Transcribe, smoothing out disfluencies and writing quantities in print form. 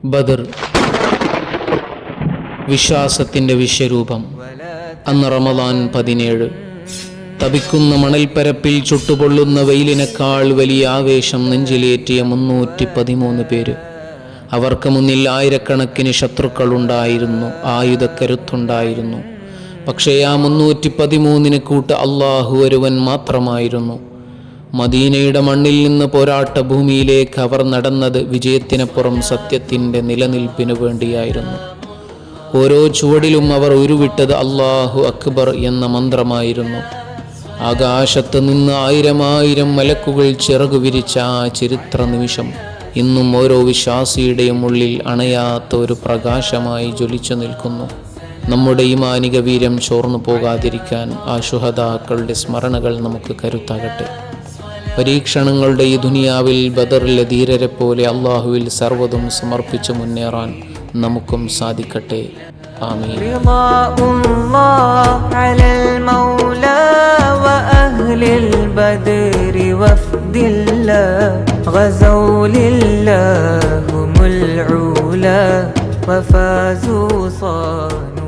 ബദർ, വിശ്വാസത്തിൻ്റെ വിശ്വരൂപം. അന്ന് റമദാൻ 17. തപിക്കുന്ന മണൽപ്പരപ്പിൽ ചുട്ടുപൊള്ളുന്ന വെയിലിനേക്കാൾ വലിയ ആവേശം നെഞ്ചിലേറ്റിയ 313 പേര്. അവർക്ക് മുന്നിൽ ആയിരക്കണക്കിന് ശത്രുക്കളുണ്ടായിരുന്നു, ആയുധക്കരുത്തുണ്ടായിരുന്നു. പക്ഷേ ആ 313 കൂട്ട് അള്ളാഹു ഒരുവൻ മാത്രമായിരുന്നു. മദീനയുടെ മണ്ണിൽ നിന്ന് പോരാട്ട ഭൂമിയിലേക്ക് അവർ നടന്നത് വിജയത്തിനപ്പുറം സത്യത്തിൻ്റെ നിലനിൽപ്പിനു വേണ്ടിയായിരുന്നു. ഓരോ ചുവടിലും അവർ ഉരുവിട്ടത് അല്ലാഹു അക്ബർ എന്ന മന്ത്രമായിരുന്നു. ആകാശത്ത് നിന്ന് 1000 മലക്കുകൾ ചിറകു വിരിച്ച ആ ചരിത്ര നിമിഷം ഇന്നും ഓരോ വിശ്വാസിയുടെയും ഉള്ളിൽ അണയാത്ത ഒരു പ്രകാശമായി ജ്വലിച്ചു നിൽക്കുന്നു. നമ്മുടെ ഈമാനിക വീര്യം ചോർന്നു പോകാതിരിക്കാൻ ആ ശുഹദാക്കളുടെ സ്മരണകൾ നമുക്ക് കരുത്താകട്ടെ. പരീക്ഷണങ്ങളുടെ ഈ ദുനിയാവിൽ ബദറിലെ ധീരരെ പോലെ അള്ളാഹുവിൽ സർവ്വതും സമർപ്പിച്ച് മുന്നേറാൻ നമുക്കും സാധിക്കട്ടെ. ആമീൻ. وفازوا صانوا